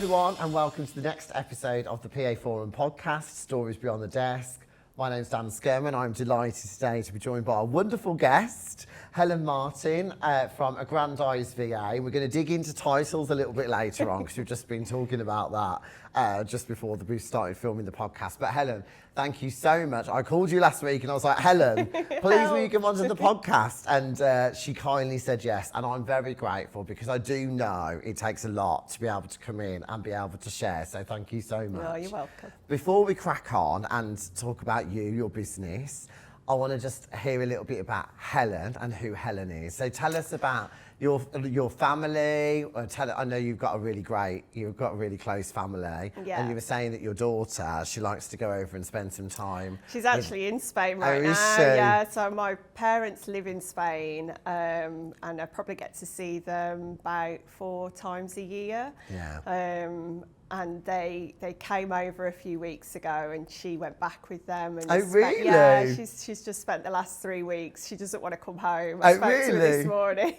everyone, and welcome to the next episode of the PA Forum podcast, Stories Beyond the Desk. My name's Dan Skermer, and I'm delighted today to be joined by a wonderful guest, Helen Martin from Aggrandise VA. We're going to dig into titles a little bit later on because we've just been talking about that just before we started filming the podcast. But Helen, thank you so much. I called you last week and I was like, Helen, please will you come onto the podcast? And she kindly said yes. And I'm very grateful because I do know it takes a lot to be able to come in and be able to share. So thank you so much. No, you're welcome. Before we crack on and talk about you, your business, I want to just hear a little bit about Helen and who Helen is. So tell us about your family. I know you've got a really close family. Yeah. And you were saying that your daughter, she likes to go over and spend some time. She's actually in Spain right now. Is she? Yeah, so my parents live in Spain, and I probably get to see them about 4 times a year. Yeah. And they came over a few weeks ago, and she went back with them. And really? Yeah, she's just spent the last 3 weeks. She doesn't want to come home. I spoke to her this morning.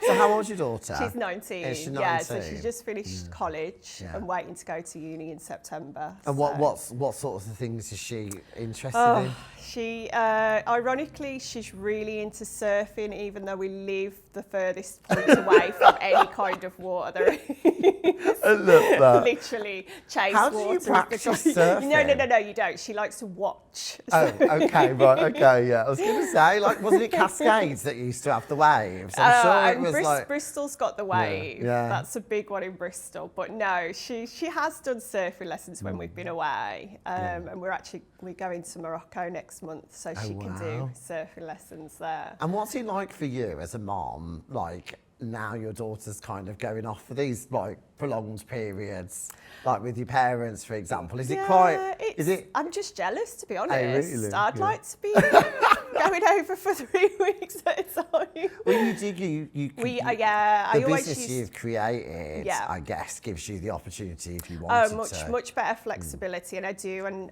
So how old's your daughter? She's 19. Is she 19? Yeah, so she just finished college Yeah. and waiting to go to uni in September. And what sort of things is she interested in? She, ironically, she's really into surfing, even though we live the furthest point away from any kind of water there is. I love that. Literally chase How do water. you practice surfing? No, you don't. She likes to watch. Oh, okay, right, okay, yeah. I was going to say, like, wasn't it Cascades that used to have the waves? I'm sure it was like... Bristol's got the wave. Yeah. That's a big one in Bristol. But no, she has done surfing lessons when we've been away. And we're going to Morocco next month, so she can do surfing lessons there. And what's it like for you as a mom, like, now your daughter's kind of going off for these, like, prolonged periods, like with your parents, for example? Is it quite... I'm just jealous, to be honest. Really? I'd like to be going over for 3 weeks at a time. Well, the business you've created, I guess, gives you the opportunity if you wanted to. Much better flexibility, and I do, and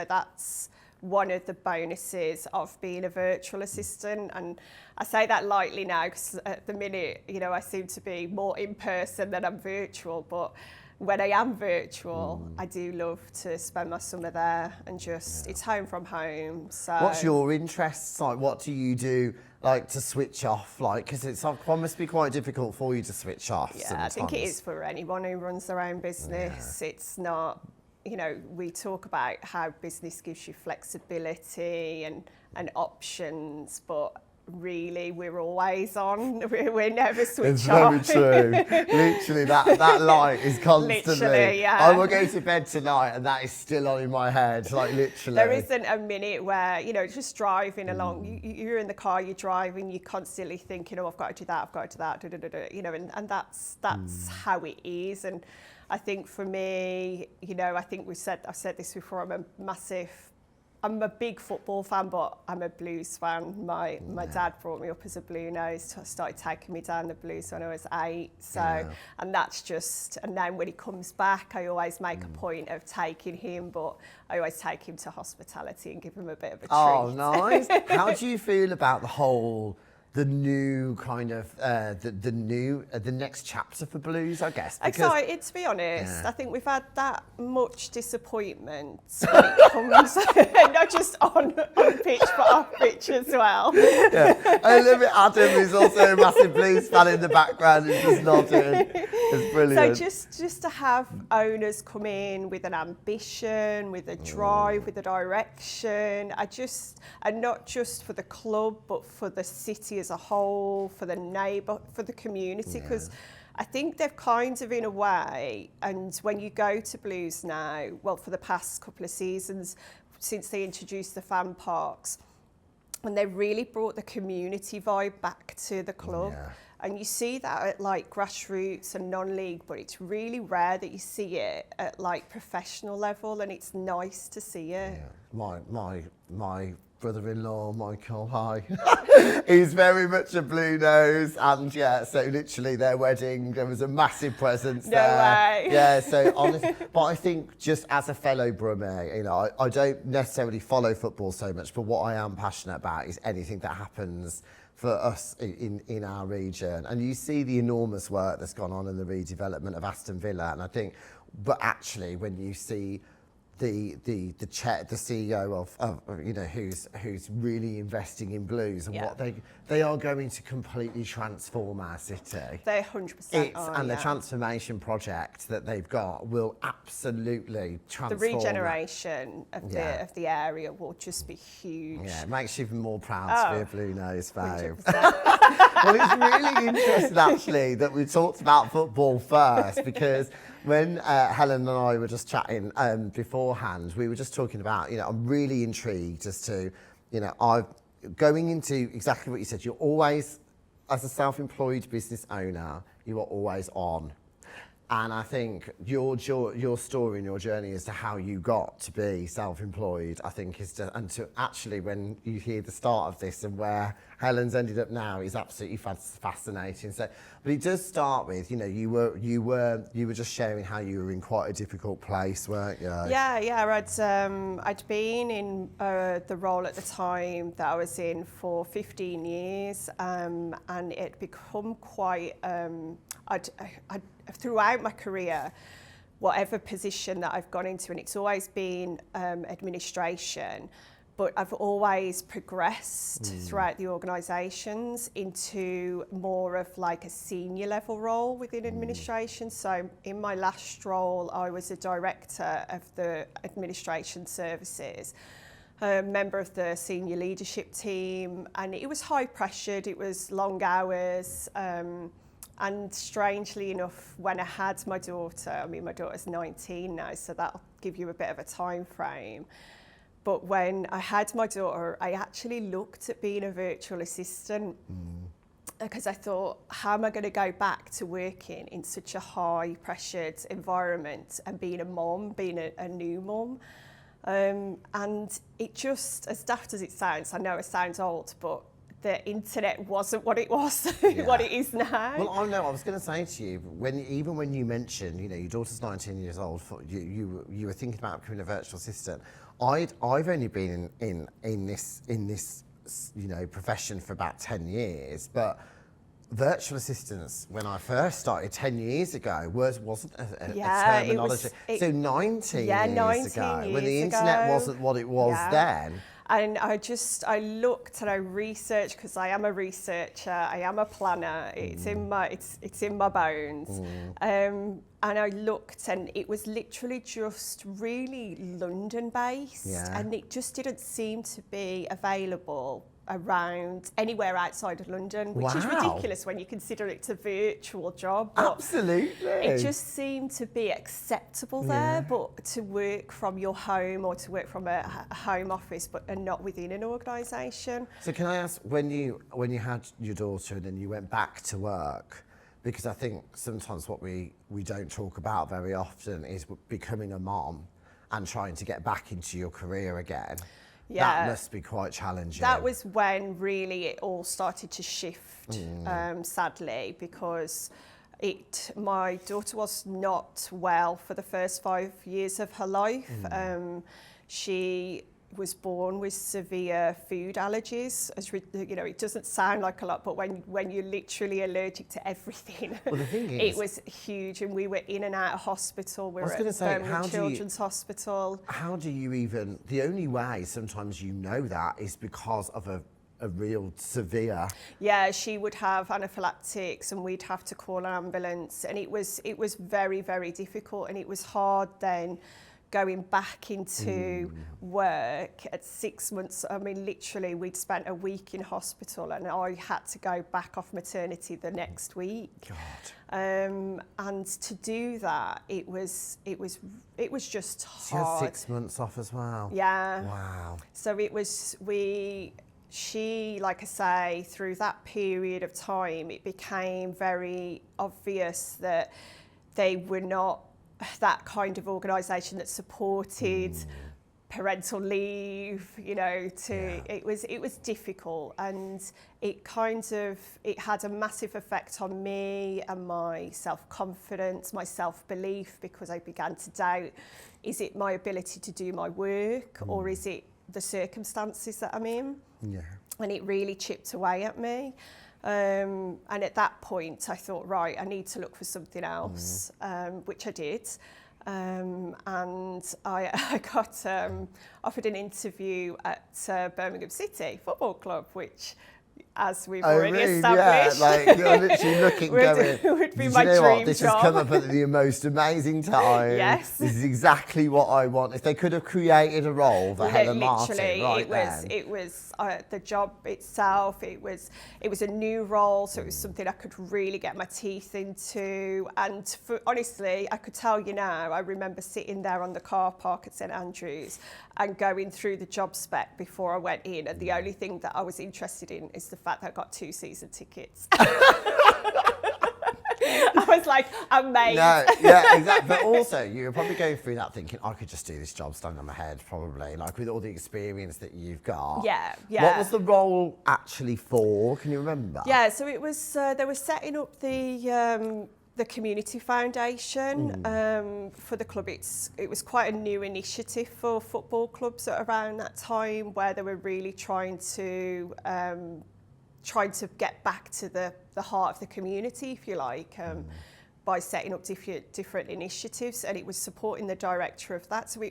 that's one of the bonuses of being a virtual assistant. And I say that lightly now because at the minute, I seem to be more in person than I'm virtual, but when I am virtual, I do love to spend my summer there and it's home from home. So what's your interests? Like, what do you do, like, to switch off? Like, because it must be quite difficult for you to switch off. Yeah, sometimes. I think it is for anyone who runs their own business. Yeah. It's not, we talk about how business gives you flexibility and options, but really we're always on. We're never switch off. It's very true. Literally, that light is constantly. Literally, yeah. I will go to bed tonight and that is still on in my head, like literally. There isn't a minute where, just driving along, you're in the car, you're driving, you're constantly thinking, I've got to do that, I've got to do that, and that's how it is. And I think for me, I think I've said this before, I'm a big football fan, but I'm a blues fan. My dad brought me up as a blue nose, started taking me down the blues when I was 8. So, and that's just, and then when he comes back, I always make a point of taking him, but I always take him to hospitality and give him a bit of a treat. Oh, nice. How do you feel about the new kind of the next chapter for blues, I guess? Excited, to be honest. I think we've had that much disappointment when it comes not just on pitch but off pitch as well. Yeah, I love it. Adam is also a massive blues fan in the background. He's just nodding. It's brilliant. So just to have owners come in with an ambition, with a drive, with a direction, and not just for the club but for the city as a whole, for the community, because I think they've kind of, in a way, and when you go to Blues now, well, for the past couple of seasons, since they introduced the fan parks, and they've really brought the community vibe back to the club. Yeah. And you see that at like grassroots and non-league, but it's really rare that you see it at like professional level, and it's nice to see it. Yeah. My brother-in-law, Michael, hi. He's very much a blue nose, and so literally their wedding, there was a massive presence there. No way. Yeah, so honestly, but I think just as a fellow Brummie, I don't necessarily follow football so much, but what I am passionate about is anything that happens for us in our region. And you see the enormous work that's gone on in the redevelopment of Aston Villa. And I think, but actually when you see the CEO of you know, who's really investing in blues and what they are going to completely transform our city. They 100% are. And the transformation project that they've got will absolutely transform. The regeneration of the area will just be huge. Yeah, it makes you even more proud to be a Blue Nose fan. 100%. Well, it's really interesting actually that we talked about football first, because when Helen and I were just chatting beforehand, we were just talking about, you know, I'm really intrigued as to, you know, going into exactly what you said. You're always, as a self-employed business owner, you are always on. And I think your story and your journey as to how you got to be self-employed, I think and to actually, when you hear the start of this and where Helen's ended up now, is absolutely fascinating. So, but it does start with, you know, you were just sharing how you were in quite a difficult place, weren't you? Yeah. I'd been in the role at the time that I was in for 15 years, and it had become quite. Throughout my career, whatever position that I've gone into, and it's always been administration, but I've always progressed throughout the organisations into more of like a senior level role within administration. So in my last role, I was a director of the administration services, a member of the senior leadership team, and it was high pressured, it was long hours. And strangely enough, when I had my daughter, I mean, my daughter's 19 now, so that'll give you a bit of a time frame. But when I had my daughter, I actually looked at being a virtual assistant because I thought, how am I going to go back to working in such a high pressured environment and being a mum, being a new mum? And it just, as daft as it sounds, I know it sounds old, but the internet wasn't what it was, what it is now. Well, I know. I was going to say to you, even when you mentioned, you know, your daughter's 19 years old, you were thinking about becoming a virtual assistant. I've only been in this you know, profession for about 10 years, but virtual assistants, when I first started 10 years ago, wasn't a terminology. So 19 years ago, when the internet wasn't what it was then. And I looked and I researched, because I am a researcher, I am a planner, it's in my bones. And I looked, and it was literally just really London based, and it just didn't seem to be available around anywhere outside of London, which is ridiculous when you consider it's a virtual job. Absolutely. It just seemed to be acceptable there, but to work from your home or to work from a home office, and not within an organisation. So can I ask, when you had your daughter and then you went back to work, because I think sometimes what we don't talk about very often is becoming a mom and trying to get back into your career again. Yeah, that must be quite challenging. That was when really it all started to shift, sadly, because my daughter was not well for the first 5 years of her life. She was born with severe food allergies. As you know, it doesn't sound like a lot, but when you're literally allergic to everything, well, the thing is, it was huge, and we were in and out of hospital. We were at Birmingham Children's Hospital. How do you even? The only way sometimes you know that is because of a real severe. Yeah, she would have anaphylactics, and we'd have to call an ambulance, and it was very, very difficult, and it was hard then. Going back into work at 6 months, I mean, literally, we'd spent a week in hospital, and I had to go back off maternity the next week. God. And to do that, it was just hard. She had 6 months off as well. Yeah. Wow. So it was she, like I say, through that period of time, it became very obvious that they were not that kind of organisation that supported parental leave, you know, it was difficult, and it had a massive effect on me and my self-confidence, my self-belief, because I began to doubt, is it my ability to do my work or is it the circumstances that I'm in? Yeah. and it really chipped away at me. And at that point, I thought, right, I need to look for something else, which I did. And I got offered an interview at Birmingham City Football Club, which, as we've already established, yeah, like you're literally looking would be my dream This job. has come up at the most amazing time. Yes. This is exactly what I want. If they could have created a role for Helen Martin, it was the job itself. It was a new role, so it was something I could really get my teeth into. And honestly, I could tell you now, I remember sitting there on the car park at St Andrews and going through the job spec before I went in, and the only thing that I was interested in is the fact that I got 2 season tickets. I was like, amazed. No, yeah, exactly. But also, you were probably going through that thinking, I could just do this job standing on my head, probably, like with all the experience that you've got. Yeah. What was the role actually for? Can you remember? Yeah, so it was, they were setting up the community foundation for the club. It was quite a new initiative for football clubs around that time, where they were really trying to get back to the heart of the community, if you like, by setting up different initiatives, and it was supporting the director of that. So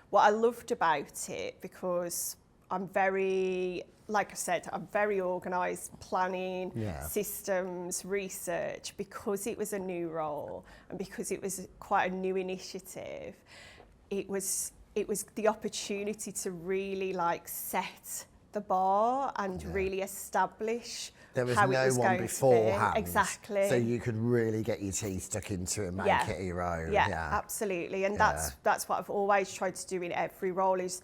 what I loved about it, because I'm very, like I said, I'm very organised, planning, systems, research, because it was a new role and because it was quite a new initiative. It was the opportunity to really like set the bar and really establish there was how no it was one going beforehand, to be. Exactly. So you could really get your teeth stuck into it and make it your own. Yeah, absolutely. And that's what I've always tried to do in every role, is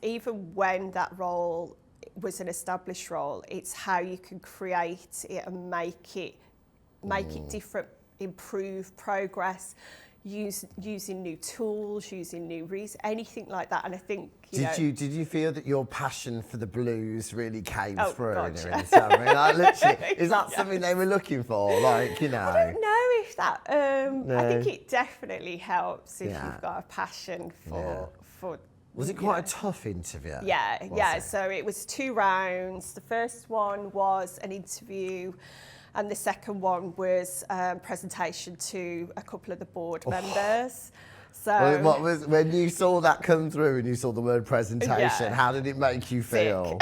even when that role was an established role, it's how you can create it and make it different, improve, progress, using new tools, using new anything like that. And I think did you feel that your passion for the blues really came through? God, I mean, like, literally, is that something they were looking for? Like, you know, I don't know if that. I think it definitely helps if you've got a passion for. Was it quite a tough interview? Yeah. So it was 2 rounds. The first one was an interview, and the second one was presentation to a couple of the board members. So what was, when you saw that come through and you saw the word presentation, how did it make you feel?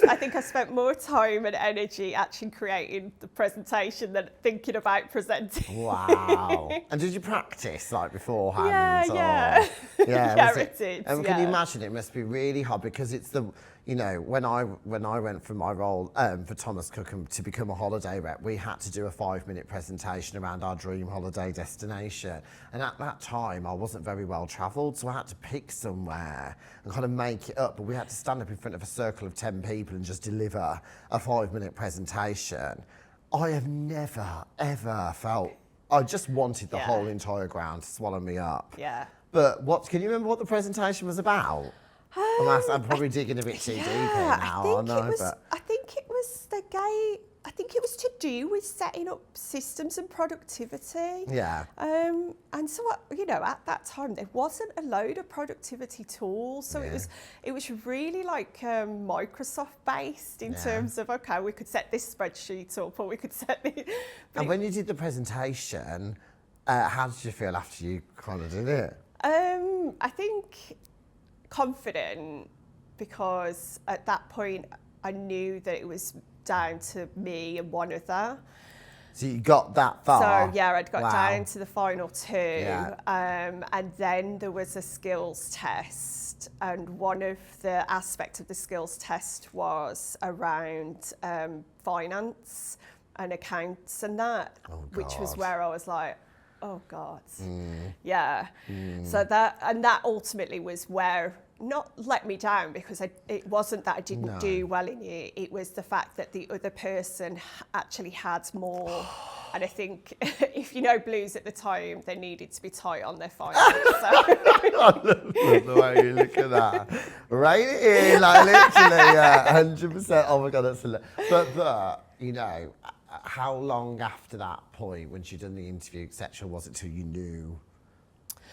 I think I spent more time and energy actually creating the presentation than thinking about presenting. Wow. And did you practice like beforehand? Yeah. Yeah, it did. And can you imagine, it must be really hard, because it's the, you know, when I went for my role for Thomas Cook to become a holiday rep, we had to do a 5-minute presentation around our dream holiday destination. And at that time, I wasn't very well travelled, so I had to pick somewhere and kind of make it up. But we had to stand up in front of a circle of 10 people and just deliver a 5-minute presentation. I have never, ever felt, I just wanted the whole entire ground to swallow me up. Yeah. But can you remember what the presentation was about? I'm probably digging a bit too deep here now. I think it was to do with setting up systems and productivity. Yeah. And so, at that time there wasn't a load of productivity tools, so it was really like Microsoft based in terms of, okay, we could set this spreadsheet up, or we could set the. And when you did the presentation, how did you feel after you kind of did it? I think confident, because at that point I knew that it was down to me and one other. So you got that far? So I'd got down to the final 2, and then there was a skills test, and one of the aspects of the skills test was around finance and accounts and that, which was where I was like, oh God, So that ultimately was where, not let me down, because it wasn't that I didn't do well in it. It was the fact that the other person actually had more. And I think if you know blues at the time, they needed to be tight on their finance. I love the way you look at that. Right in, like literally, 100%. Oh my God, that's a lot. But you know, how long after that point, when she'd done the interview, etc., was it till you knew?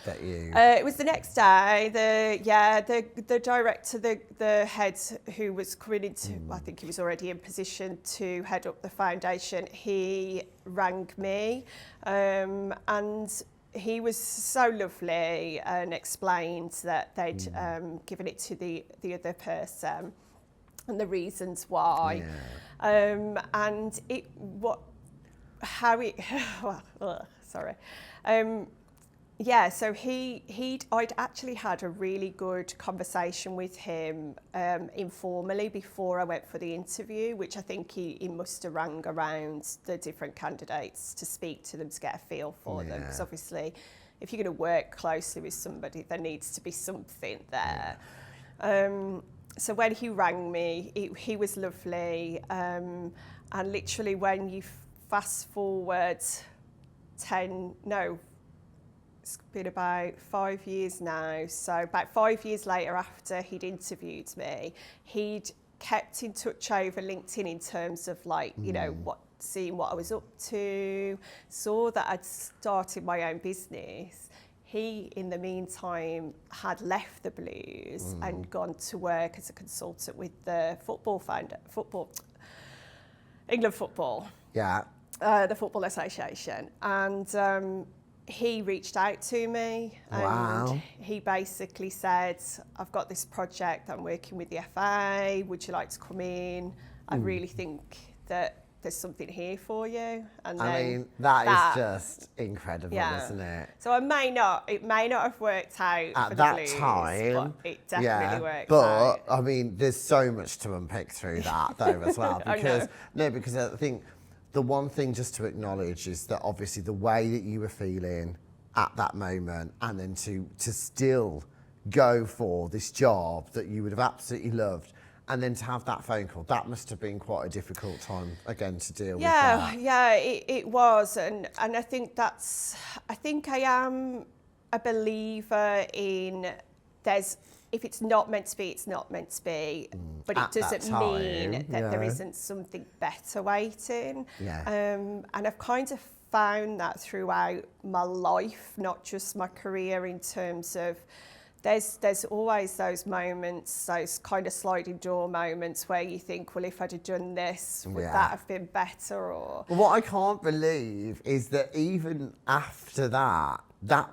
that you... It was the next day. The director, the head who was coming into, I think he was already in position to head up the foundation, he rang me and he was so lovely and explained that they'd given it to the other person and the reasons why. Yeah. And sorry. So I'd actually had a really good conversation with him informally before I went for the interview, which I think he must have rang around the different candidates to speak to them to get a feel for them. Because obviously, if you're going to work closely with somebody, there needs to be something there. So when he rang me, he was lovely. And literally when you fast forward it's been about 5 years now. So about 5 years later, after he'd interviewed me, he'd kept in touch over LinkedIn in terms of seeing what I was up to, saw that I'd started my own business. He, in the meantime, had left the Blues and gone to work as a consultant with the England Football. Yeah. The Football Association. And he reached out to me and he basically said, I've got this project, I'm working with the FA, would you like to come in? I really think that there's something here for you. And I mean, that is just incredible, isn't it? So it may not have worked out at for that the Blues, time, but it definitely worked out. But I mean, there's so much to unpick through that though as well. Because I think the one thing just to acknowledge is that obviously the way that you were feeling at that moment, and then to still go for this job that you would have absolutely loved, and then to have that phone call, that must have been quite a difficult time again to deal with that. Yeah, it was, and I think I am a believer in if it's not meant to be, it's not meant to be, but it doesn't mean that there isn't something better waiting. Yeah. And I've kind of found that throughout my life, not just my career, in terms of there's always those moments, those kind of sliding door moments where you think, well, if I'd have done this, would that have been better? Or what I can't believe is that even after that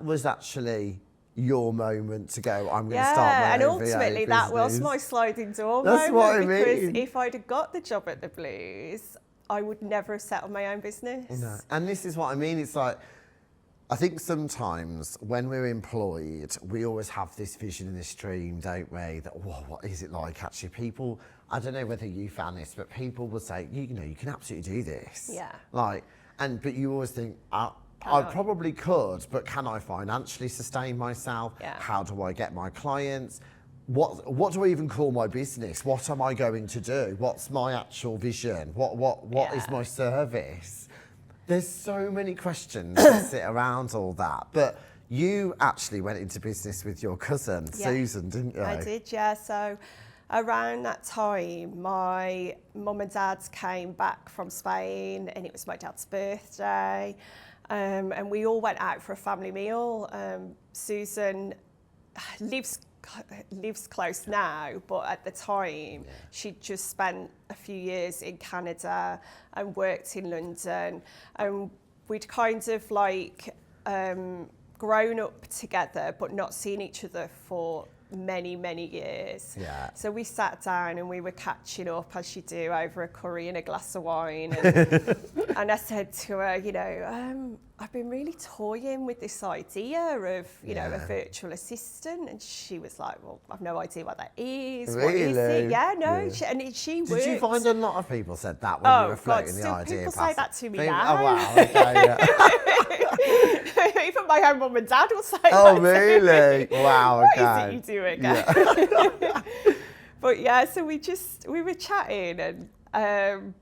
was actually your moment to go, I'm going to start my and own ultimately VA that business. was my sliding door That's moment. what I because mean. if I'd have got the job at the Blues, I would never have set up my own business. No. And this is what I mean. It's like, I think sometimes when we're employed, we always have this vision and this dream, don't we? That, whoa, what is it like? Actually, people, I don't know whether you found this, but people will say, you can absolutely do this. Yeah. But you always think, I probably could, but can I financially sustain myself? Yeah. How do I get my clients? What do I even call my business? What am I going to do? What's my actual vision? What is my service? There's so many questions that sit around all that. But you actually went into business with your cousin, Susan, didn't you? I did, yeah. So around that time, my mum and dad came back from Spain, and it was my dad's birthday. And we all went out for a family meal. Susan lives close now, but at the time she'd just spent a few years in Canada and worked in London, and we'd kind of grown up together but not seen each other for many years. Yeah. So we sat down and we were catching up, as you do, over a curry and a glass of wine, and, and I said to her, I've been really toying with this idea of, a virtual assistant. And she was like, well, I've no idea what that is. Really? What is it? Yeah, no. Yeah. She Did you find a lot of people said that when you were floating the idea? People say that to me now. Oh, wow. Okay, yeah. Even my own mum and dad will say that. Oh, really? Wow, okay. What is it you do again? Yeah. But yeah, so we were chatting, and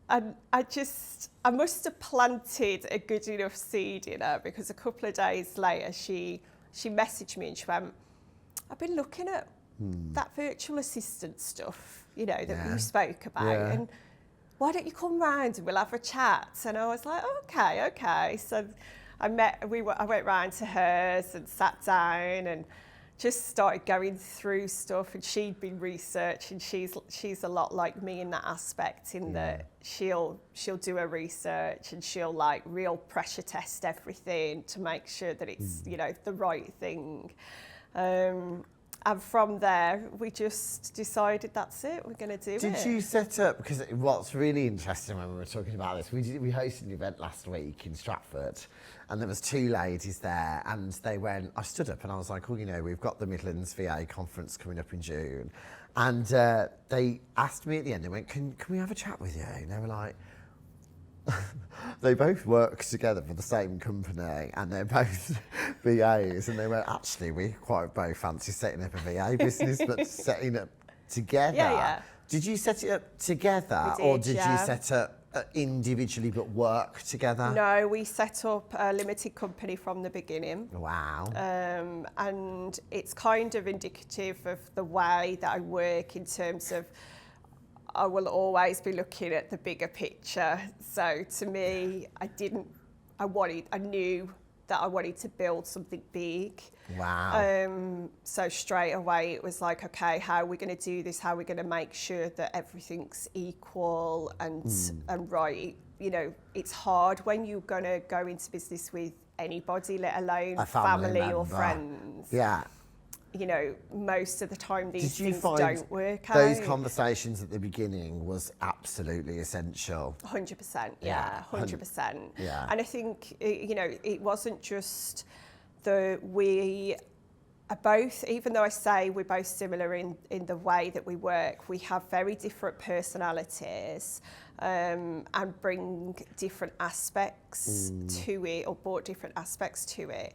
I must have planted a good enough seed in her, because a couple of days later she messaged me and she went, I've been looking at that virtual assistant stuff, that we spoke about, and why don't you come round and we'll have a chat? And I was like, okay. So I went round to hers and sat down and just started going through stuff, and she'd been researching. She's a lot like me in that aspect, in that she'll do her research and she'll like real pressure test everything to make sure that it's the right thing. And from there, we just decided that's it, we're going to do it. Did you set up, because what's really interesting when we were talking about this, we hosted an event last week in Stratford, and there was 2 ladies there, and they went, I stood up and I was like, we've got the Midlands VA Conference coming up in June. And they asked me at the end, they went, can we have a chat with you? And they were like, they both work together for the same company and they're both VAs, and they went, actually, we quite both fancy setting up a VA business, but setting it together. Yeah. Did you set it up together, or did you set up individually but work together? No, we set up a limited company from the beginning. Wow. And it's kind of indicative of the way that I work, in terms of I will always be looking at the bigger picture. So to me, I knew that I wanted to build something big. Wow. So straight away it was like, okay, how are we going to do this? How are we going to make sure that everything's equal and right? It's hard when you're going to go into business with anybody, let alone a family member. or friends. Yeah. Most of the time these Did you things find don't work out. those conversations at the beginning was absolutely essential? 100%, yeah, 100%. Yeah. And I think, it wasn't just we are both, even though I say we're both similar in the way that we work, we have very different personalities and bring different aspects to it, or brought different aspects to it.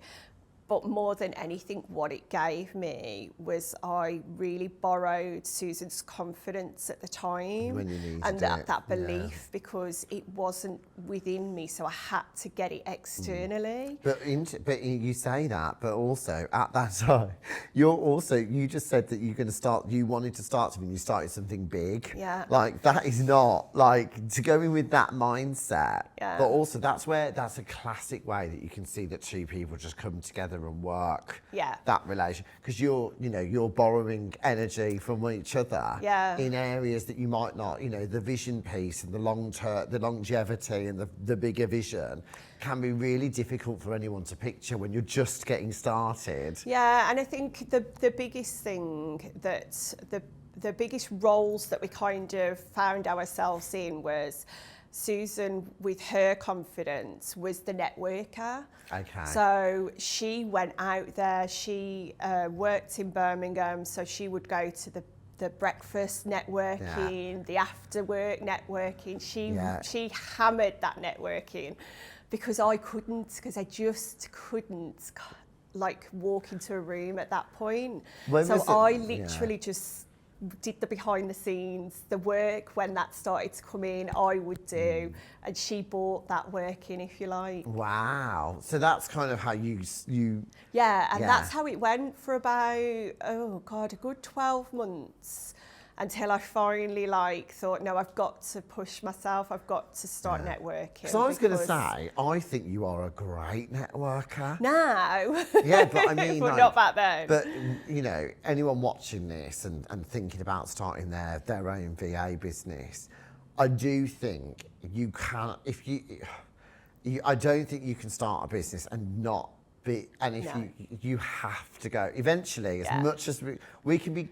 But more than anything, what it gave me was I really borrowed Susan's confidence at the time, when you needed and that belief, yeah. because it wasn't within me, so I had to get it externally. But you say that, but also at that time, you just said that you wanted to start something, you started something big. Yeah. Like, that is not, like, to go in with that mindset. Yeah. But also that's a classic way that you can see that 2 people just come together and work that relation, because you're borrowing energy from each other in areas that you might not, the vision piece and the longevity and the bigger vision can be really difficult for anyone to picture when you're just getting started. Yeah, and I think the biggest thing that the biggest roles that we kind of found ourselves in was Susan, with her confidence, was the networker. Okay. So she went out there, she worked in Birmingham, so she would go to the breakfast networking, the after work networking. She hammered that networking, because I just couldn't like walk into a room at that point. I literally just did the behind the scenes, the work when that started to come in, I would do, and she brought that work in, if you like. Wow. So that's kind of how you that's how it went for about, a good 12 months, until I finally thought, no, I've got to push myself, I've got to start networking. So I was going to say, I think you are a great networker. Now. Yeah, but I mean, but not back then. But, anyone watching this and thinking about starting their own VA business, I do think you can, I don't think you can start a business and not be, and if you have to go, eventually, as much as we can be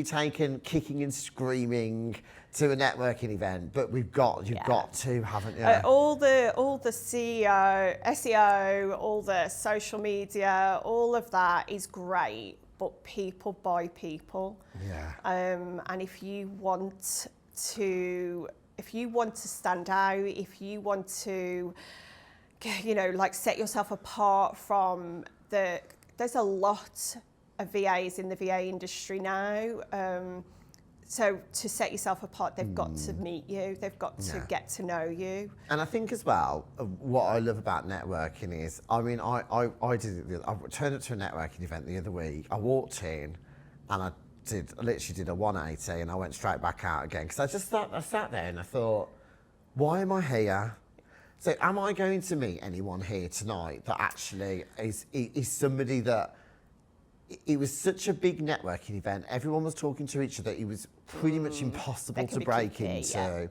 taken kicking and screaming to a networking event, but you've got to, haven't you? All the SEO, all the social media, all of that is great, but people buy people. Yeah. And if you want to stand out, if you want to, set yourself apart from there's a lot of VAs in the VA industry now. So to set yourself apart, they've got to meet you. They've got to get to know you. And I think as well, what I love about networking is, I turned up to a networking event the other week. I walked in and I literally did a 180 and I went straight back out again. Because I sat there and I thought, why am I here? So am I going to meet anyone here tonight that actually is somebody that, it was such a big networking event, everyone was talking to each other, it was pretty much impossible to break into. Yeah.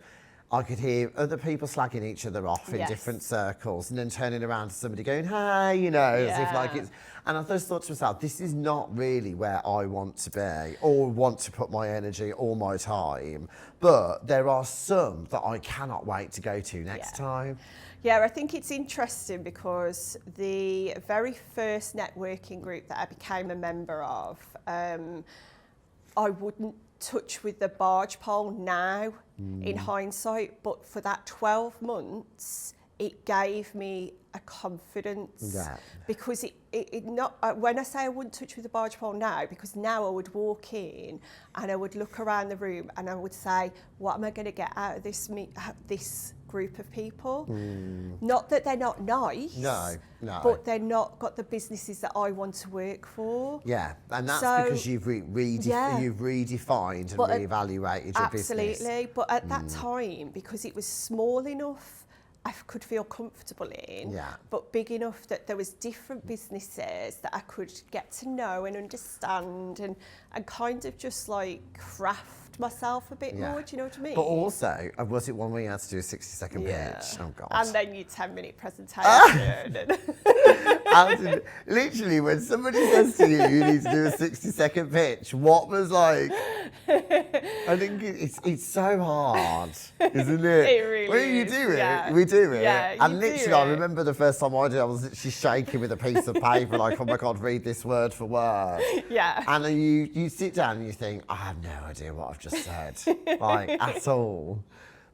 I could hear other people slagging each other off in different circles and then turning around to somebody going, hey, you know, as if like it's... And I just thought to myself, this is not really where I want to be or want to put my energy or my time. But there are some that I cannot wait to go to next time. Yeah, I think it's interesting because the very first networking group that I became a member of, I wouldn't touch with the barge pole now in hindsight, but for that 12 months, it gave me a confidence because it not when I say I wouldn't touch with the barge pole now, because now I would walk in and I would look around the room and I would say, what am I going to get out of this group of people? Not that they're not nice, no, but they're not got the businesses that I want to work for. Yeah, and that's because you've you've redefined and reevaluated your business. Absolutely, but at that time, because it was small enough I could feel comfortable in, but big enough that there was different businesses that I could get to know and understand and kind of just like craft myself a bit more, do you know what I mean? But also, was it one where you had to do a 60-second pitch? Oh God. And then your 10-minute presentation. And literally, when somebody says to you, you need to do a 60-second pitch, what was like... I think it's so hard, isn't it? It really is. You do it, we do it. Yeah, and literally, I remember the first time I did it, I was literally shaking with a piece of paper, like, oh my God, read this word for word. Yeah. And then you sit down and you think, I have no idea what I've just said, like, at all.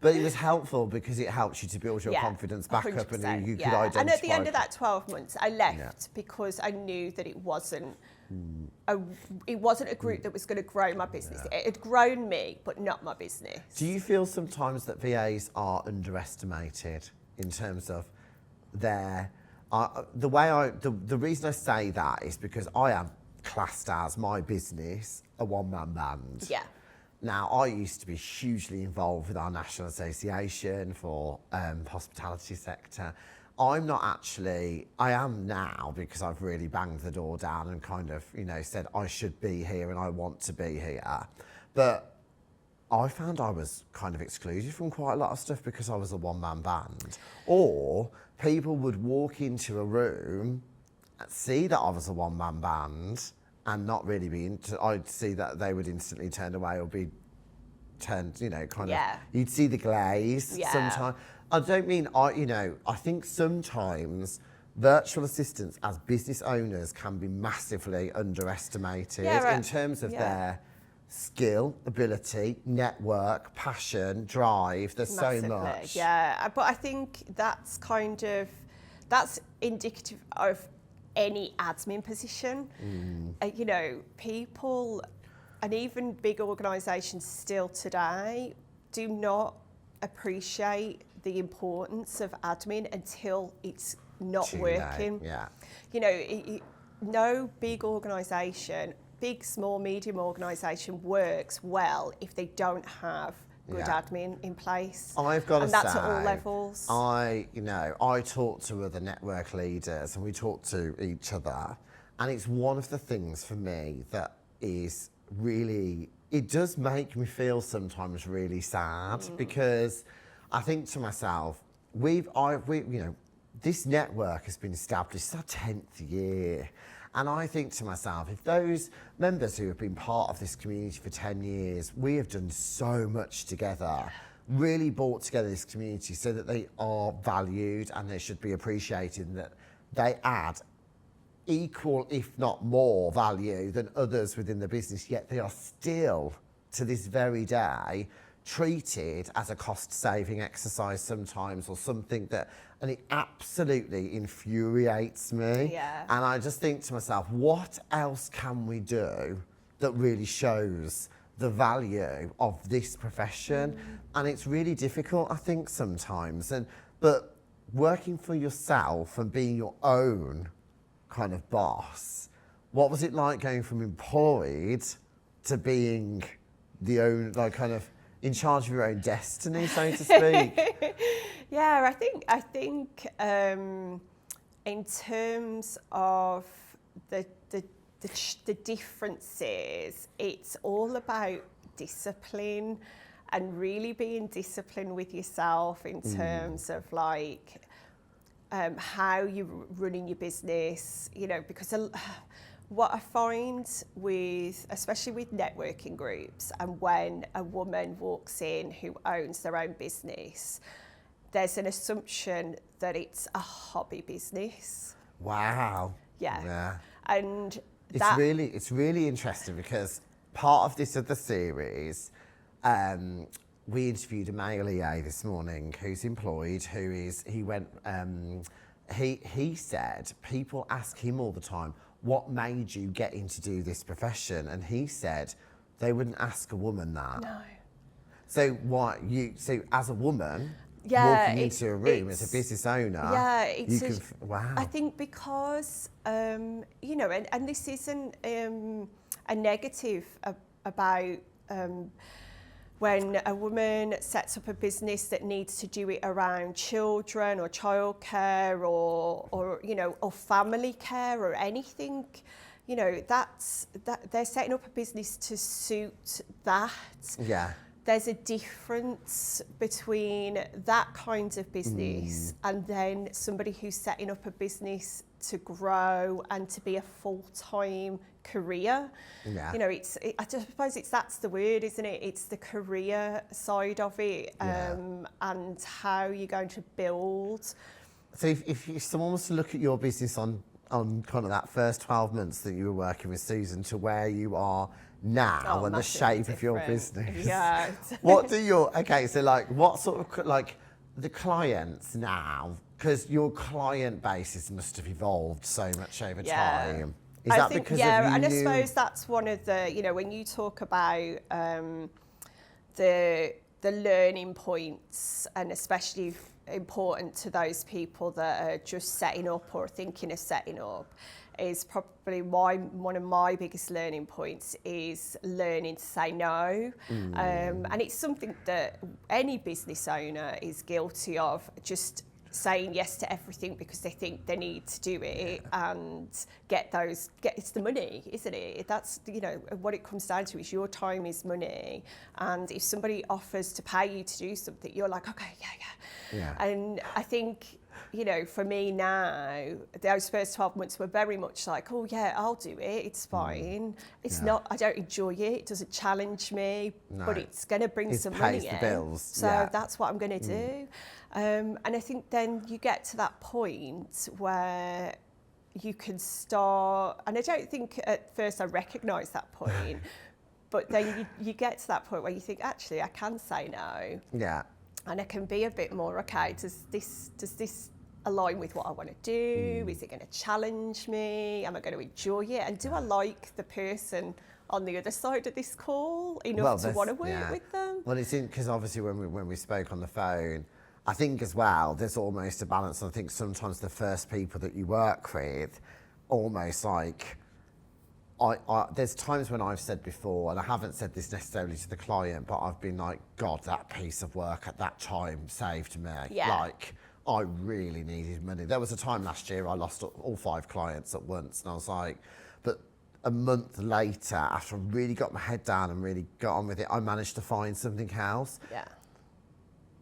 But it was helpful because it helps you to build your confidence back up and you could identify. And at the end of that 12 months, I left because I knew that it wasn't a group that was going to grow my business. It had grown me, but not my business. Do you feel sometimes that VAs are underestimated in terms of their... the reason I say that is because I am classed as my business a one-man band. Yeah. Now, I used to be hugely involved with our National Association for hospitality sector. I'm not actually, I am now because I've really banged the door down and kind of, you know, said I should be here and I want to be here. But I found I was kind of excluded from quite a lot of stuff because I was a one-man band. Or people would walk into a room, see that I was a one-man band, and not really be into, I'd see that they would instantly turn away or be turned, you know, kind of, you'd see the glaze sometimes. I don't mean, I think sometimes virtual assistants as business owners can be massively underestimated in terms of their skill, ability, network, passion, drive. There's so much. Yeah, but I think that's that's indicative of any admin position. You know, people, and even big organisations still today, do not appreciate the importance of admin until it's not working. You know, no big organisation, big, small, medium organisation works well if they don't have good admin in place. I've got to say, and that's at all levels. I talk to other network leaders and we talk to each other, and it's one of the things for me that is really, it does make me feel sometimes really sad because I think to myself, this network has been established, it's our 10th year. And I think to myself, if those members who have been part of this community for 10 years, we have done so much together, really brought together this community so that they are valued and they should be appreciated, and that they add equal, if not more, value than others within the business, yet they are still, to this very day, treated as a cost-saving exercise sometimes, or something that, and it absolutely infuriates me. And I just think to myself, what else can we do that really shows the value of this profession? And it's really difficult, I think, sometimes. But working for yourself and being your own kind of boss, what was it like going from employed to being the own, like, kind of in charge of your own destiny, so to speak? Yeah, I think in terms of the differences, it's all about discipline and really being disciplined with yourself in terms of like how you're running your business, you know, because what I find with, especially with networking groups, and when a woman walks in who owns their own business, there's an assumption that it's a hobby business. Wow. Yeah. And it's really interesting because part of this other series, we interviewed a male EA this morning who's employed, he said people ask him all the time, what made you get into do this profession? And he said they wouldn't ask a woman that. No. So so as a woman, walking into a room as a business owner, wow. I think because, you know, and this isn't a negative about when a woman sets up a business that needs to do it around children or childcare or you know, or family care or anything, you know, that they're setting up a business to suit that. Yeah. There's a difference between that kind of business and then somebody who's setting up a business to grow and to be a full-time career. Yeah. You know, I just suppose that's the word, isn't it? It's the career side of it, and how you're going to build. So if someone was to look at your business on kind of that first 12 months that you were working with Susan to where you are now and the shape of your business. Yeah. What sort of, like, the clients now, because your client basis must have evolved so much over time. Is that because of you? Yeah, and I suppose that's one of the, you know, when you talk about the learning points, and especially important to those people that are just setting up or thinking of setting up, is probably one of my biggest learning points is learning to say no. And it's something that any business owner is guilty of, just saying yes to everything because they think they need to do it and it's the money, isn't it? That's, you know, what it comes down to is your time is money, and if somebody offers to pay you to do something, you're like, okay, yeah. And I think, you know, for me now, those first 12 months were very much like, oh yeah, I'll do it, it's fine. It's not, I don't enjoy it, it doesn't challenge me, but it's going to bring some money in. It pays the bills. So that's what I'm going to do. And I think then you get to that point where you can start, and I don't think at first I recognised that point, but then you get to that point where you think, actually, I can say no. Yeah. And I can be a bit more, okay, does this align with what I want to do? Is it going to challenge me? Am I going to enjoy it? And do I like the person on the other side of this call enough to want to work with them? Well, it's because obviously when we spoke on the phone, I think as well, there's almost a balance. I think sometimes the first people that you work with, almost like, there's times when I've said before, and I haven't said this necessarily to the client, but I've been like, God, that piece of work at that time saved me. Yeah. Like, I really needed money. There was a time last year I lost all 5 clients at once, and I was like, but a month later, after I really got my head down and really got on with it, I managed to find something else. Yeah.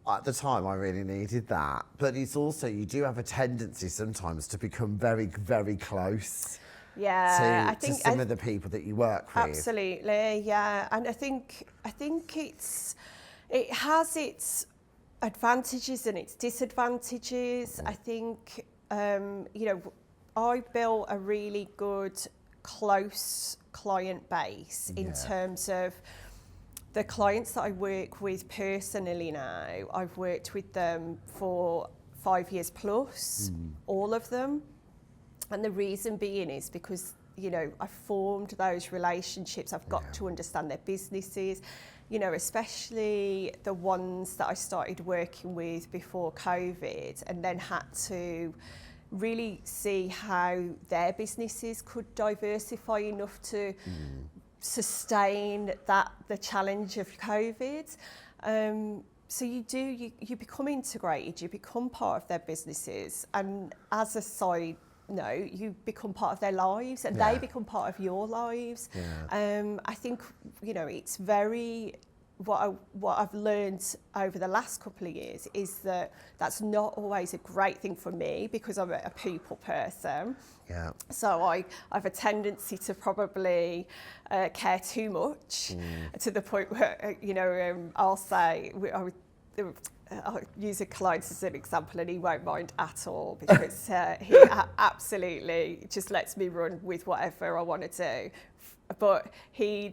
At the time, I really needed that. But it's also, you do have a tendency sometimes to become very, very close. Yeah, to some of the people that you work with. Absolutely, yeah. And I think it has its advantages and its disadvantages. I think, you know, I built a really good, close client base in terms of the clients that I work with personally now. I've worked with them for 5 years plus, all of them. And the reason being is because, you know, I've formed those relationships. I've got to understand their businesses, you know, especially the ones that I started working with before COVID, and then had to really see how their businesses could diversify enough to sustain the challenge of COVID. so you become integrated, you become part of their businesses, and as a side note, you become part of their lives, and they become part of your lives. I think, you know, it's very, what I've learned over the last couple of years is that that's not always a great thing for me, because I'm a people person. Yeah. So I have a tendency to probably care too much, to the point where, you know, I'll say, I'll use a client as an example, and he won't mind at all, because he absolutely just lets me run with whatever I want to do. But we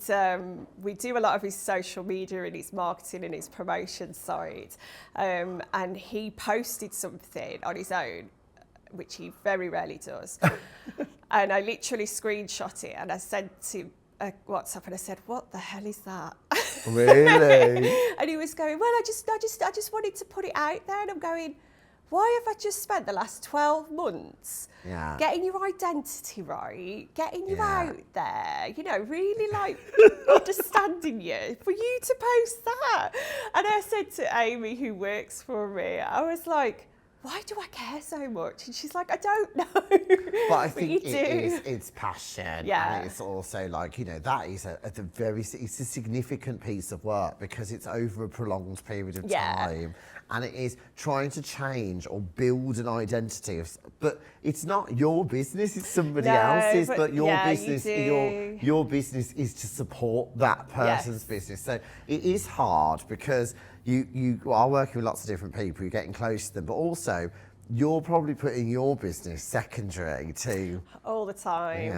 do a lot of his social media and his marketing and his promotion side, and he posted something on his own, which he very rarely does. And I literally screenshot it and I sent him a WhatsApp and I said, "What the hell is that?" Really? And he was going, "Well, I just wanted to put it out there." And I'm going, why have I just spent the last 12 months getting your identity right, getting you out there, you know, really like understanding you, for you to post that? And I said to Amy, who works for me, I was like, why do I care so much? And she's like, I don't know. But I think it's passion. Yeah. And it's also like, you know, that is it's a significant piece of work, because it's over a prolonged period of time. And it is trying to change or build an identity. But it's not your business, it's somebody else's. But your business, your business is to support that person's business. So it is hard, because you are working with lots of different people, you're getting close to them, but also you're probably putting your business secondary to... All the time,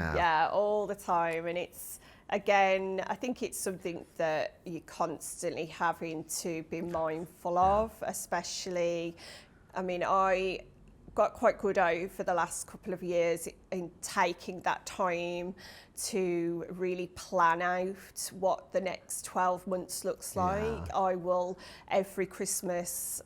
all the time. And it's, again, I think it's something that you're constantly having to be mindful of, especially, I mean, I got quite good over the last couple of years in taking that time to really plan out what the next 12 months looks like. I will, every Christmas,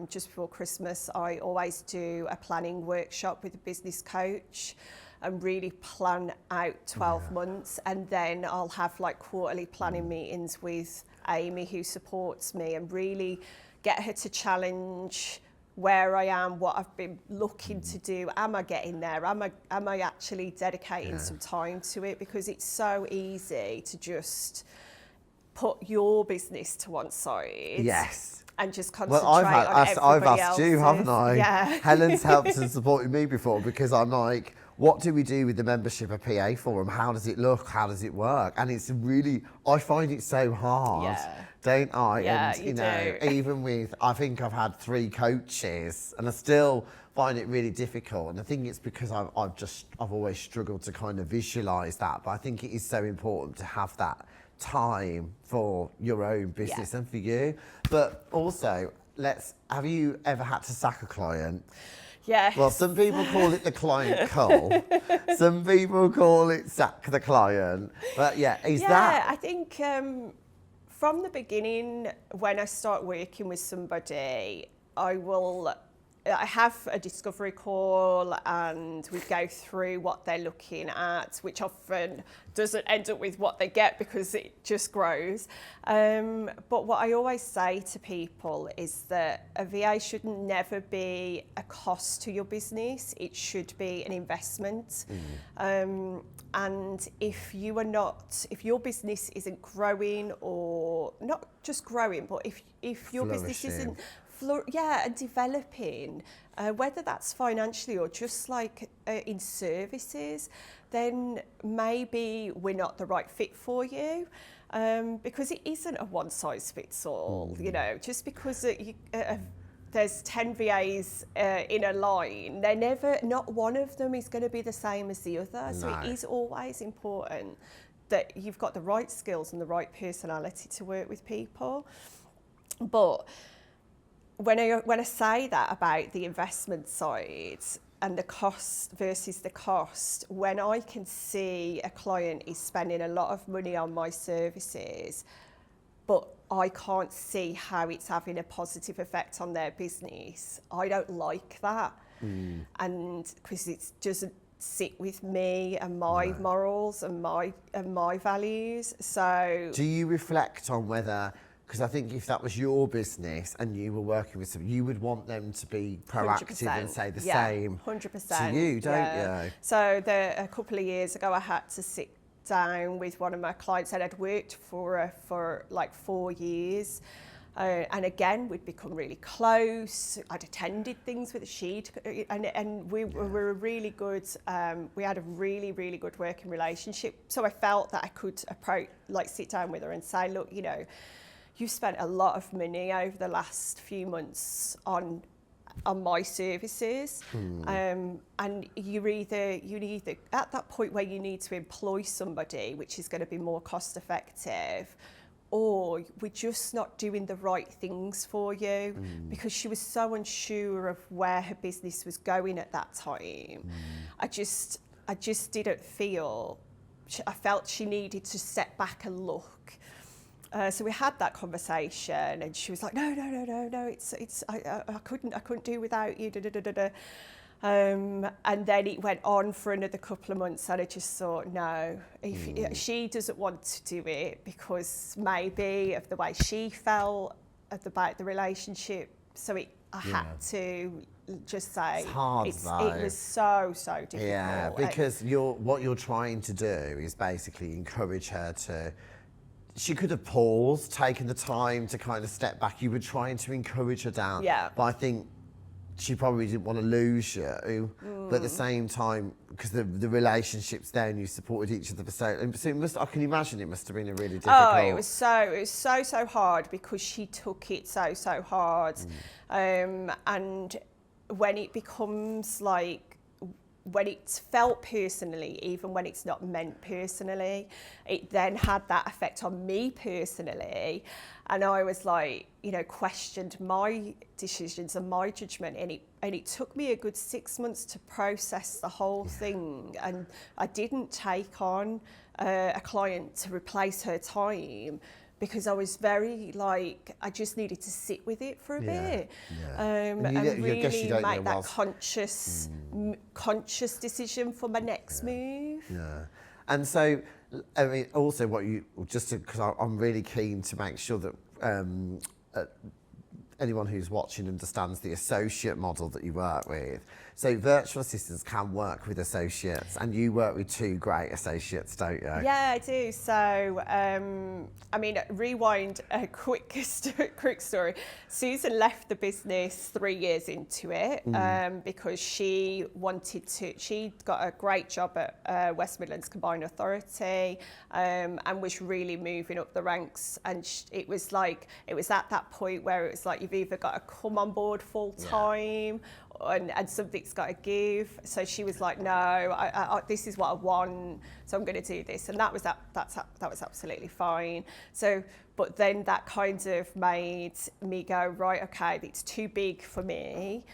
just before Christmas, I always do a planning workshop with a business coach and really plan out 12 months. And then I'll have like quarterly planning meetings with Amy, who supports me, and really get her to challenge where I am, what I've been looking to do. Am I getting there? Am I actually dedicating some time to it? Because it's so easy to just put your business to one side. Yes. And just concentrate on everybody I've asked else's. you, haven't I? Yeah. Helen's helped and supported me before, because I'm like, what do we do with the membership of PA Forum? How does it look? How does it work? And it's really, I find it so hard, don't I? Yeah, and you know, even with, I think I've had 3 coaches, and I still find it really difficult. And I think it's because I've always struggled to kind of visualise that. But I think it is so important to have that time for your own business and for you. But also, have you ever had to sack a client? Yes. Well, some people call it the client cull. Some people call it sack the client. But is that... I think from the beginning, when I start working with somebody, I have a discovery call and we go through what they're looking at, which often doesn't end up with what they get because it just grows. But what I always say to people is that a VA should never be a cost to your business. It should be an investment. And if your business isn't growing, or not just growing, but if your business isn't and developing, whether that's financially or just like in services, then maybe we're not the right fit for you, because it isn't a one size fits all. You know, just because there's 10 VAs in a line, not one of them is going to be the same as the other. So it is always important that you've got the right skills and the right personality to work with people. But when I say that about the investment side and the cost versus the cost, when I can see a client is spending a lot of money on my services, but I can't see how it's having a positive effect on their business, I don't like that. And because it doesn't sit with me and my morals and my values. So do you reflect on whether Because I think if that was your business and you were working with someone, you would want them to be proactive and say the same 100%, to you, don't you? So a couple of years ago, I had to sit down with one of my clients that I'd worked for like 4 years. And again, we'd become really close. I'd attended things with and we were really good. We had a really, really good working relationship. So I felt that I could sit down with her and say, look, you know, you've spent a lot of money over the last few months on my services, and you either at that point where you need to employ somebody, which is going to be more cost effective, or we're just not doing the right things for you, because she was so unsure of where her business was going at that time. I just didn't feel, I felt she needed to step back and look. So we had that conversation, and she was like, no, I couldn't do without you, and then it went on for another couple of months, and I just thought, no, if she doesn't want to do it because maybe of the way she felt about the relationship, so I had to just say, it's hard, it was so difficult. Yeah, because what you're trying to do is basically encourage her to. She could have paused, taken the time to kind of step back. You were trying to encourage her down. Yeah. But I think she probably didn't want to lose you. But at the same time, because the relationship's there and you supported each other so it must, I can imagine it must have been a really difficult. Oh, it was so hard, because she took it so hard. And when it becomes like, when it's felt personally, even when it's not meant personally, it then had that effect on me personally. And I was like, you know, questioned my decisions and my judgment. And it took me a good 6 months to process the whole thing. And I didn't take on a client to replace her time, because I was very like, I just needed to sit with it for a bit, and really make that conscious decision for my next move. Yeah, and so, I mean, also because I'm really keen to make sure that anyone who's watching understands the associate model that you work with. So virtual assistants can work with associates, and you work with 2 great associates, don't you? Yeah, I do. So, I mean, rewind a quick story. Susan left the business 3 years into it because she'd got a great job at West Midlands Combined Authority, and was really moving up the ranks. And it was at that point where it was like, you've either got to come on board full time, and something's got to give. So she was like, no, I this is what I want, so I'm going to do this. And that was absolutely fine. So, but then that kind of made me go, right, okay, it's too big for me.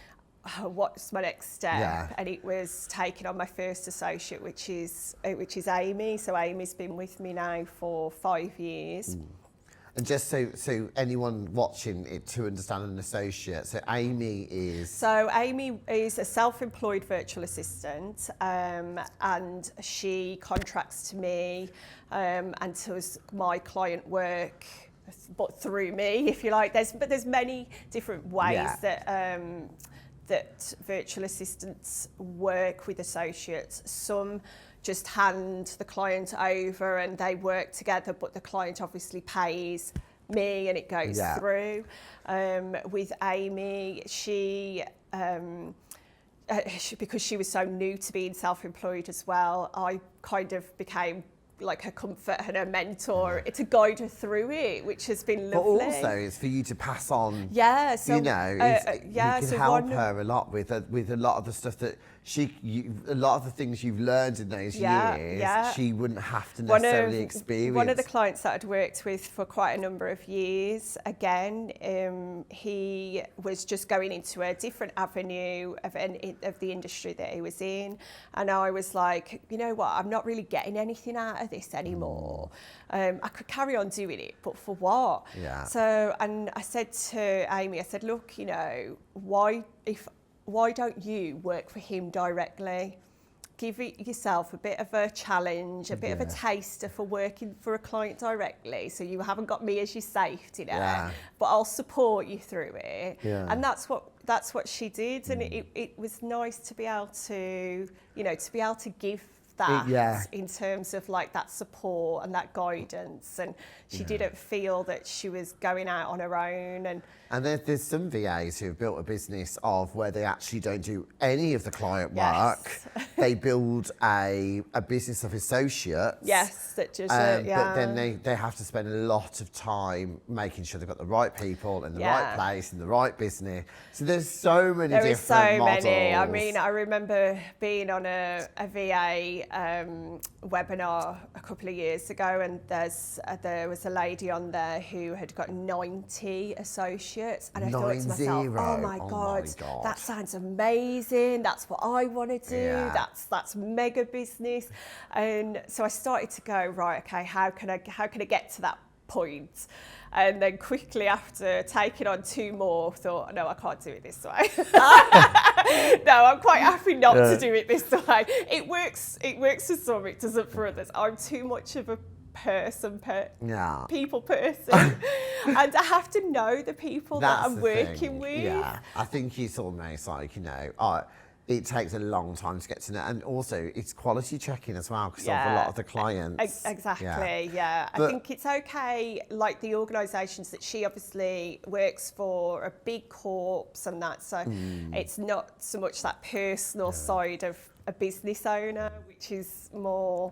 What's my next step? Yeah. And it was taking on my first associate, which is Amy. So Amy's been with me now for 5 years. And just so anyone watching it to understand an associate, so Amy is a self-employed virtual assistant, and she contracts to me and does my client work, but through me, if you like. There's many different ways that virtual assistants work with associates. Some just hand the client over and they work together, but the client obviously pays me and it goes through. With Amy, she because she was so new to being self-employed as well, I kind of became like her comfort and her mentor to guide her through it, which has been lovely. But also it's for you to pass on, so, you know, you can help her a lot with a lot of the stuff that a lot of the things you've learned in those years, she wouldn't have to necessarily experience. One of the clients that I'd worked with for quite a number of years, again, he was just going into a different avenue of the industry that he was in. And I was like, you know what, I'm not really getting anything out of this anymore. I could carry on doing it, but for what? Yeah. So, and I said to Amy, I said, look, you know, why don't you work for him directly? give yourself a bit of a challenge, a bit of a taster for working for a client directly. So you haven't got me as your safety net, but I'll support you through it. And that's what she did. And it was nice to be able to, to be able to give that in terms of like that support and that guidance, and she didn't feel that she was going out on her own. And there's some VAs who have built a business of where they actually don't do any of the client work. They build a business of associates. That just but then they have to spend a lot of time making sure they've got the right people in the right place in the right business. So there's so many different models. I mean, I remember being on a VA webinar a couple of years ago, and there was a lady on there who had got 90 associates, and I thought to myself, oh my god, that sounds amazing. That's what I want to do. That's mega business. And so I started to go, right, okay, how can I get to that point? And then quickly after taking on 2 more, thought, no, I can't do it this way. No, I'm quite happy not to do it this way. It works for some, it doesn't for others. I'm too much of a people person. And I have to know the people that I'm working with. Yeah, I think it's almost like, it takes a long time to get to know, and also it's quality checking as well, because of a lot of the clients. Exactly, I think it's okay, like the organisations that she obviously works for are big corps and that, so it's not so much that personal side of a business owner, which is more...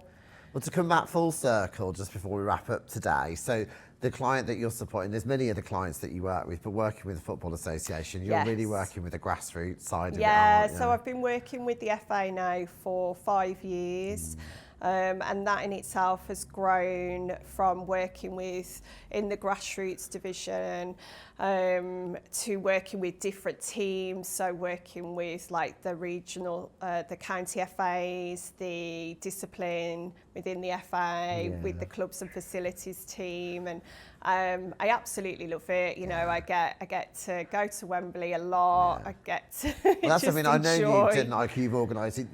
Well, to come back full circle just before we wrap up today, so the client that you're supporting, there's many other clients that you work with, but working with the Football Association, you're really working with the grassroots side of it, aren't you? So I've been working with the FA now for 5 years. And that in itself has grown from working with in the grassroots division to working with different teams, so working with like the regional, the county FAs, the discipline within the FA, with the clubs and facilities team, and I absolutely love it. I get to go to Wembley a lot. I get to I know you've organised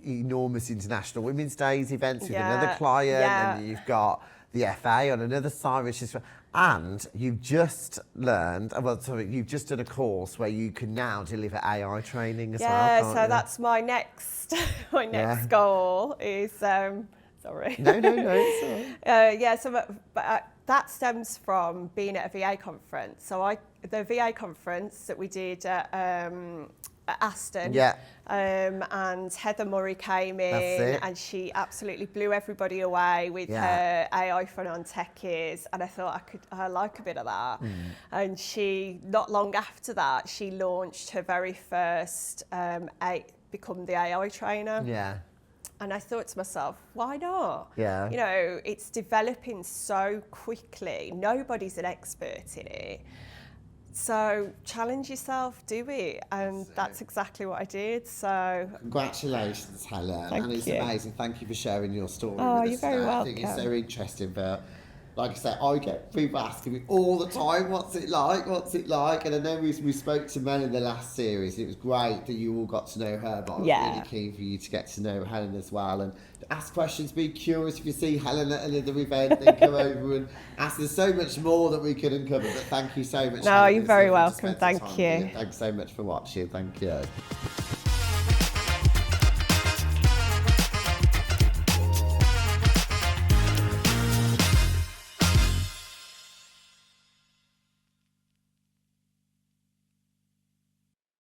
enormous international Women's Days events with another client, and you've got the FA on another side, which is, and you've just learned, you've just done a course where you can now deliver AI training as well. Yeah, so that's my next goal is. Sorry. No, it's all right. That stems from being at a VA conference. So the VA conference that we did at Aston, and Heather Murray came in, and she absolutely blew everybody away with her AI fun on techies, and I thought I like a bit of that. And she, not long after that, she launched her very first become the AI trainer. And I thought to myself, why not? It's developing so quickly. Nobody's an expert in it. So challenge yourself, do it. And that's exactly what I did. So congratulations, Helen. Thank you. It's amazing. Thank you for sharing your story with us. You're very welcome. I think it's so interesting, but like I said, I get people asking me all the time, what's it like? And I know we spoke to Mel in the last series. It was great that you all got to know her, but I was really keen for you to get to know Helen as well. And ask questions, be curious. If you see Helen at another event, then come over and ask. There's so much more that we could uncover, but thank you so much. No, Helen. you're very welcome. Thank you. Thanks so much for watching. Thank you.